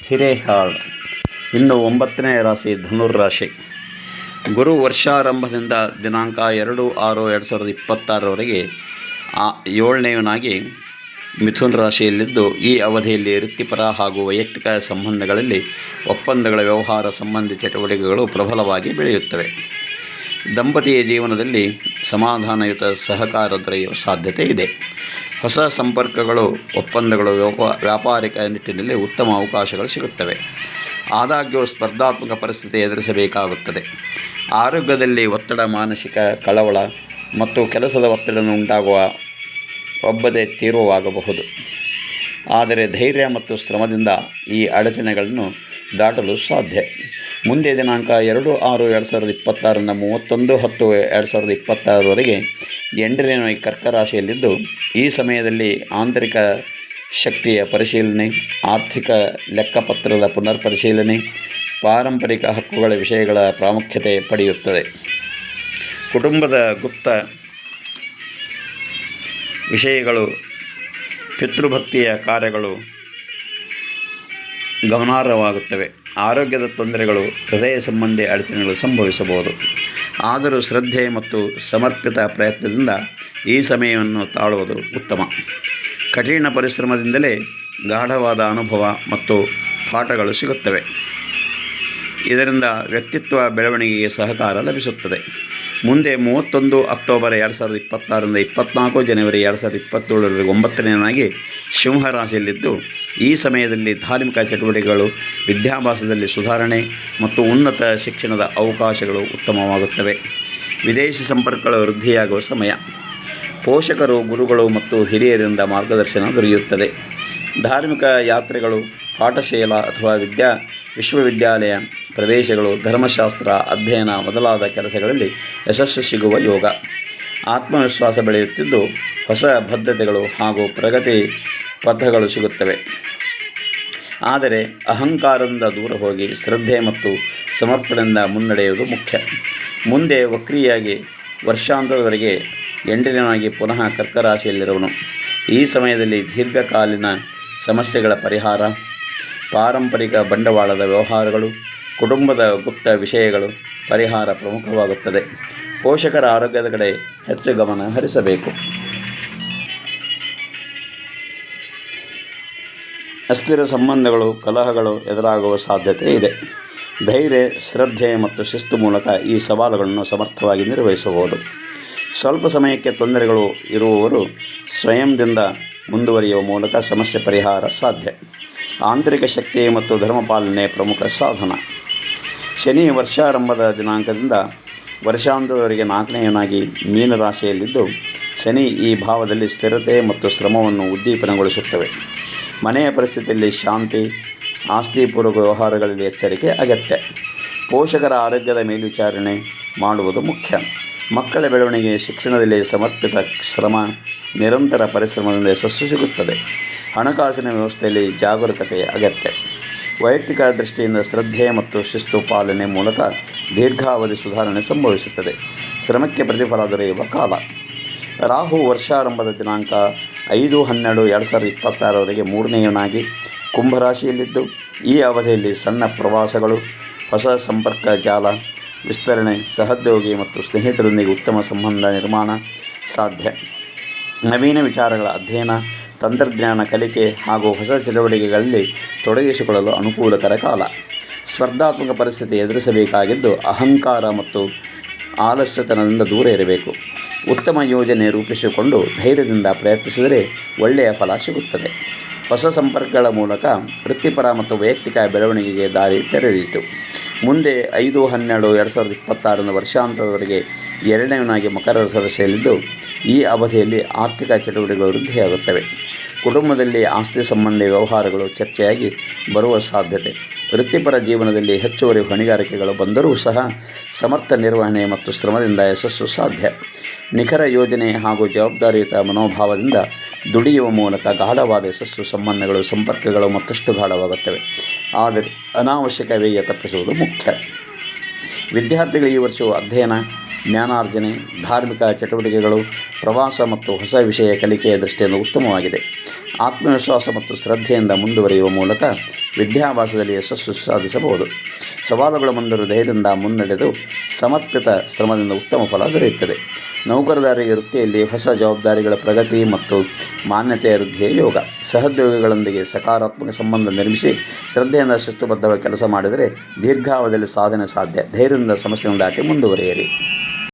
ಹಿರೇಹಾಳ್. ಇನ್ನು 9ನೇ ರಾಶಿ ಧನುರ್ರಾಶಿ. ಗುರು ವರ್ಷಾರಂಭದಿಂದ ದಿನಾಂಕ 2/6/2026 7ನೇವನಾಗಿ ಮಿಥುನ ರಾಶಿಯಲ್ಲಿದ್ದು, ಈ ಅವಧಿಯಲ್ಲಿ ವೃತ್ತಿಪರ ಹಾಗೂ ವೈಯಕ್ತಿಕ ಸಂಬಂಧಗಳಲ್ಲಿ ಒಪ್ಪಂದಗಳ ವ್ಯವಹಾರ ಸಂಬಂಧಿ ಚಟುವಟಿಕೆಗಳು ಪ್ರಬಲವಾಗಿ ಬೆಳೆಯುತ್ತವೆ. ದಂಪತಿಯ ಜೀವನದಲ್ಲಿ ಸಮಾಧಾನಯುತ ಸಹಕಾರ ದೊರೆಯುವ ಸಾಧ್ಯತೆ ಇದೆ. ಹೊಸ ಸಂಪರ್ಕಗಳು, ಒಪ್ಪಂದಗಳು, ವ್ಯಾಪಾರಿಕ ನಿಟ್ಟಿನಲ್ಲಿ ಉತ್ತಮ ಅವಕಾಶಗಳು ಸಿಗುತ್ತವೆ. ಆದಾಗ್ಯೂ ಸ್ಪರ್ಧಾತ್ಮಕ ಪರಿಸ್ಥಿತಿ ಎದುರಿಸಬೇಕಾಗುತ್ತದೆ. ಆರೋಗ್ಯದಲ್ಲಿ ಒತ್ತಡ, ಮಾನಸಿಕ ಕಳವಳ ಮತ್ತು ಕೆಲಸದ ಒತ್ತಡ ಉಂಟಾಗುವ ಒಬ್ಬದೇ ತೀವ್ರವಾಗಬಹುದು. ಆದರೆ ಧೈರ್ಯ ಮತ್ತು ಶ್ರಮದಿಂದ ಈ ಅಡಚಣೆಗಳನ್ನು ದಾಟಲು ಸಾಧ್ಯ. ಮುಂದೆ ದಿನಾಂಕ 2/6/2026 31/10/2026 8ನೇ ಕರ್ಕ ರಾಶಿಯಲ್ಲಿದ್ದು, ಈ ಸಮಯದಲ್ಲಿ ಆಂತರಿಕ ಶಕ್ತಿಯ ಪರಿಶೀಲನೆ, ಆರ್ಥಿಕ ಲೆಕ್ಕಪತ್ರದ ಪುನರ್ ಪರಿಶೀಲನೆ, ಪಾರಂಪರಿಕ ಹಕ್ಕುಗಳ ವಿಷಯಗಳ ಪ್ರಾಮುಖ್ಯತೆ ಪಡೆಯುತ್ತದೆ. ಕುಟುಂಬದ ಗುಪ್ತ ವಿಷಯಗಳು, ಪಿತೃಭಕ್ತಿಯ ಕಾರ್ಯಗಳು ಗಮನಾರ್ಹವಾಗುತ್ತವೆ. ಆರೋಗ್ಯದ ತೊಂದರೆಗಳು, ಹೃದಯ ಸಂಬಂಧಿ ಅಡಚಣೆಗಳು ಸಂಭವಿಸಬಹುದು. ಆದರೂ ಶ್ರದ್ಧೆ ಮತ್ತು ಸಮರ್ಪಿತ ಪ್ರಯತ್ನದಿಂದ ಈ ಸಮಯವನ್ನು ತಾಳುವುದು ಉತ್ತಮ. ಕಠಿಣ ಪರಿಶ್ರಮದಿಂದಲೇ ಗಾಢವಾದ ಅನುಭವ ಮತ್ತು ಪಾಠಗಳು ಸಿಗುತ್ತವೆ. ಇದರಿಂದ ವ್ಯಕ್ತಿತ್ವ ಬೆಳವಣಿಗೆಗೆ ಸಹಕಾರ ಲಭಿಸುತ್ತದೆ. ಮುಂದೆ 31 ಅಕ್ಟೋಬರ್ 2026 24 ಜನವರಿ 2027 9ನೇವನಾಗಿ ಸಿಂಹರಾಶಿಯಲ್ಲಿದ್ದು, ಈ ಸಮಯದಲ್ಲಿ ಧಾರ್ಮಿಕ ಚಟುವಟಿಕೆಗಳು, ವಿದ್ಯಾಭ್ಯಾಸದಲ್ಲಿ ಸುಧಾರಣೆ ಮತ್ತು ಉನ್ನತ ಶಿಕ್ಷಣದ ಅವಕಾಶಗಳು ಉತ್ತಮವಾಗುತ್ತವೆ. ವಿದೇಶಿ ಸಂಪರ್ಕಗಳು ವೃದ್ಧಿಯಾಗುವ ಸಮಯ. ಪೋಷಕರು, ಗುರುಗಳು ಮತ್ತು ಹಿರಿಯರಿಂದ ಮಾರ್ಗದರ್ಶನ ದೊರೆಯುತ್ತದೆ. ಧಾರ್ಮಿಕ ಯಾತ್ರೆಗಳು, ಪಾಠಶಾಲಾ ಅಥವಾ ವಿಶ್ವವಿದ್ಯಾಲಯ ಪ್ರವೇಶಗಳು, ಧರ್ಮಶಾಸ್ತ್ರ ಅಧ್ಯಯನ ಮೊದಲಾದ ಕೆಲಸಗಳಲ್ಲಿ ಯಶಸ್ಸು ಸಿಗುವ ಯೋಗ. ಆತ್ಮವಿಶ್ವಾಸ ಬೆಳೆಯುತ್ತಿದ್ದು, ಹೊಸ ಬದ್ಧತೆಗಳು ಹಾಗೂ ಪ್ರಗತಿ ಪಥಗಳು ಸಿಗುತ್ತವೆ. ಆದರೆ ಅಹಂಕಾರದಿಂದ ದೂರ ಹೋಗಿ ಶ್ರದ್ಧೆ ಮತ್ತು ಸಮರ್ಪಣೆಯಿಂದ ಮುನ್ನಡೆಯುವುದು ಮುಖ್ಯ. ಮುಂದೆ ವಕ್ರಿಯಾಗಿ ವರ್ಷಾಂತದವರೆಗೆ 8ನೇವನಾಗಿ ಪುನಃ ಕರ್ಕರಾಶಿಯಲ್ಲಿರುವನು. ಈ ಸಮಯದಲ್ಲಿ ದೀರ್ಘಕಾಲೀನ ಸಮಸ್ಯೆಗಳ ಪರಿಹಾರ, ಪಾರಂಪರಿಕ ಬಂಡವಾಳದ ವ್ಯವಹಾರಗಳು, ಕುಟುಂಬದ ಗುಪ್ತ ವಿಷಯಗಳು ಪರಿಹಾರ ಪ್ರಮುಖವಾಗುತ್ತದೆ. ಪೋಷಕರ ಆರೋಗ್ಯದ ಕಡೆ ಹೆಚ್ಚು ಗಮನ ಹರಿಸಬೇಕು. ಅಸ್ಥಿರ ಸಂಬಂಧಗಳು, ಕಲಹಗಳು ಎದುರಾಗುವ ಸಾಧ್ಯತೆ ಇದೆ. ಧೈರ್ಯ, ಶ್ರದ್ಧೆ ಮತ್ತು ಶಿಸ್ತು ಮೂಲಕ ಈ ಸವಾಲುಗಳನ್ನು ಸಮರ್ಥವಾಗಿ ನಿರ್ವಹಿಸಬಹುದು. ಸ್ವಲ್ಪ ಸಮಯಕ್ಕೆ ತೊಂದರೆಗಳು ಇರುವವರು ಸ್ವಯಂದಿಂದ ಮುಂದುವರಿಯುವ ಮೂಲಕ ಸಮಸ್ಯೆ ಪರಿಹಾರ ಸಾಧ್ಯ. ಆಂತರಿಕ ಶಕ್ತಿ ಮತ್ತು ಧರ್ಮಪಾಲನೆ ಪ್ರಮುಖ ಸಾಧನ. ಶನಿ ವರ್ಷಾರಂಭದ ದಿನಾಂಕದಿಂದ ವರ್ಷಾಂತದವರೆಗೆ 4ನೇವನಾಗಿ ಮೀನರಾಶಿಯಲ್ಲಿದ್ದು, ಶನಿ ಈ ಭಾವದಲ್ಲಿ ಸ್ಥಿರತೆ ಮತ್ತು ಶ್ರಮವನ್ನು ಉದ್ದೀಪನಗೊಳಿಸುತ್ತವೆ. ಮನೆಯ ಪರಿಸ್ಥಿತಿಯಲ್ಲಿ ಶಾಂತಿ, ಆಸ್ತಿಪೂರ್ವಕ ವ್ಯವಹಾರಗಳಲ್ಲಿ ಎಚ್ಚರಿಕೆ ಅಗತ್ಯ. ಪೋಷಕರ ಆರೋಗ್ಯದ ಮೇಲ್ವಿಚಾರಣೆ ಮಾಡುವುದು ಮುಖ್ಯ. ಮಕ್ಕಳ ಬೆಳವಣಿಗೆ, ಶಿಕ್ಷಣದಲ್ಲಿ ಸಮರ್ಪಿತ ಶ್ರಮ, ನಿರಂತರ ಪರಿಶ್ರಮದಿಂದ ಯಶಸ್ಸು ಸಿಗುತ್ತದೆ. ಹಣಕಾಸಿನ ವ್ಯವಸ್ಥೆಯಲ್ಲಿ ಜಾಗರೂಕತೆ ಅಗತ್ಯ. ವೈಯಕ್ತಿಕ ದೃಷ್ಟಿಯಿಂದ ಶ್ರದ್ಧೆ ಮತ್ತು ಶಿಸ್ತು ಪಾಲನೆ ಮೂಲಕ ದೀರ್ಘಾವಧಿ ಸುಧಾರಣೆ ಸಂಭವಿಸುತ್ತದೆ. ಶ್ರಮಕ್ಕೆ ಪ್ರತಿಫಲ ದೊರೆಯುವ ಕಾಲ. ರಾಹು ವರ್ಷಾರಂಭದ ದಿನಾಂಕ 5/12/2026 3ನೇವನಾಗಿ ಕುಂಭರಾಶಿಯಲ್ಲಿದ್ದು, ಈ ಅವಧಿಯಲ್ಲಿ ಸಣ್ಣ ಪ್ರವಾಸಗಳು, ಹೊಸ ಸಂಪರ್ಕ ಜಾಲ ವಿಸ್ತರಣೆ, ಸಹೋದ್ಯೋಗಿ ಮತ್ತು ಸ್ನೇಹಿತರೊಂದಿಗೆ ಉತ್ತಮ ಸಂಬಂಧ ನಿರ್ಮಾಣ ಸಾಧ್ಯ. ನವೀನ ವಿಚಾರಗಳ ಅಧ್ಯಯನ, ತಂತ್ರಜ್ಞಾನ ಕಲಿಕೆ ಹಾಗೂ ಹೊಸ ಚಟುವಟಿಕೆಗಳಲ್ಲಿ ತೊಡಗಿಸಿಕೊಳ್ಳಲು ಅನುಕೂಲಕರ ಕಾಲ. ಸ್ಪರ್ಧಾತ್ಮಕ ಪರಿಸ್ಥಿತಿ ಎದುರಿಸಬೇಕಾಗಿದ್ದು, ಅಹಂಕಾರ ಮತ್ತು ಆಲಸ್ಯತನದಿಂದ ದೂರ ಇರಬೇಕು. ಉತ್ತಮ ಯೋಜನೆ ರೂಪಿಸಿಕೊಂಡು ಧೈರ್ಯದಿಂದ ಪ್ರಯತ್ನಿಸಿದರೆ ಒಳ್ಳೆಯ ಫಲ ಸಿಗುತ್ತದೆ. ಹೊಸ ಸಂಪರ್ಕಗಳ ಮೂಲಕ ವೃತ್ತಿಪರ ಮತ್ತು ವೈಯಕ್ತಿಕ ಬೆಳವಣಿಗೆಗೆ ದಾರಿ ತೆರೆದಿತ್ತು. ಮುಂದೆ 5/12/2026 ವರ್ಷಾಂತದವರೆಗೆ 2ನೇವನಾಗಿ ಮಕರ ರಾಶಿಯಲ್ಲಿದ್ದು, ಈ ಅವಧಿಯಲ್ಲಿ ಆರ್ಥಿಕ ಚಟುವಟಿಕೆಗಳು ವೃದ್ಧಿಯಾಗುತ್ತವೆ. ಕುಟುಂಬದಲ್ಲಿ ಆಸ್ತಿ ಸಂಬಂಧಿ ವ್ಯವಹಾರಗಳು ಚರ್ಚೆಯಾಗಿ ಬರುವ ಸಾಧ್ಯತೆ. ವೃತ್ತಿಪರ ಜೀವನದಲ್ಲಿ ಹೆಚ್ಚುವರಿ ಹೊಣೆಗಾರಿಕೆಗಳು ಬಂದರೂ ಸಹ ಸಮರ್ಥ ನಿರ್ವಹಣೆ ಮತ್ತು ಶ್ರಮದಿಂದ ಯಶಸ್ಸು ಸಾಧ್ಯ. ನಿಖರ ಯೋಜನೆ ಹಾಗೂ ಜವಾಬ್ದಾರಿಯುತ ಮನೋಭಾವದಿಂದ ದುಡಿಯುವ ಮೂಲಕ ಗಾಢವಾದ ಯಶಸ್ಸು ಸಂಪರ್ಕಗಳು ಮತ್ತಷ್ಟು ಗಾಢವಾಗುತ್ತವೆ. ಆದರೆ ಅನಾವಶ್ಯಕ ವ್ಯಯ ತಪ್ಪಿಸುವುದು ಮುಖ್ಯ. ವಿದ್ಯಾರ್ಥಿಗಳು ಈ ವರ್ಷವು ಅಧ್ಯಯನ, ಜ್ಞಾನಾರ್ಜನೆ, ಧಾರ್ಮಿಕ ಚಟುವಟಿಕೆಗಳು, ಪ್ರವಾಸ ಮತ್ತು ಹೊಸ ವಿಷಯ ಕಲಿಕೆಯ ದೃಷ್ಟಿಯಿಂದ ಉತ್ತಮವಾಗಿದೆ. ಆತ್ಮವಿಶ್ವಾಸ ಮತ್ತು ಶ್ರದ್ಧೆಯಿಂದ ಮುಂದುವರಿಯುವ ಮೂಲಕ ವಿದ್ಯಾಭ್ಯಾಸದಲ್ಲಿ ಯಶಸ್ಸು ಸಾಧಿಸಬಹುದು. ಸವಾಲುಗಳ ಮುಂದಿರುವ ಧೈರ್ಯದಿಂದ ಮುನ್ನಡೆದು ಸಮರ್ಪಿತ ಶ್ರಮದಿಂದ ಉತ್ತಮ ಫಲ ದೊರೆಯುತ್ತದೆ. ನೌಕರದಾರರಿಗೆ ವೃತ್ತಿಯಲ್ಲಿ ಹೊಸ ಜವಾಬ್ದಾರಿಗಳ ಪ್ರಗತಿ ಮತ್ತು ಮಾನ್ಯತೆಯ ವೃದ್ಧಿಯ ಯೋಗ. ಸಹೋದ್ಯೋಗಿಗಳೊಂದಿಗೆ ಸಕಾರಾತ್ಮಕ ಸಂಬಂಧ ನಿರ್ಮಿಸಿ ಶ್ರದ್ಧೆಯಿಂದ ಶಿಸ್ತುಬದ್ಧವಾಗಿ ಕೆಲಸ ಮಾಡಿದರೆ ದೀರ್ಘಾವಧಿಯಲ್ಲಿ ಸಾಧನೆ ಸಾಧ್ಯ. ಧೈರ್ಯದಿಂದ ಸಮಸ್ಯೆಯನ್ನು ದಾಟಿ ಮುಂದುವರಿಯಿರಿ.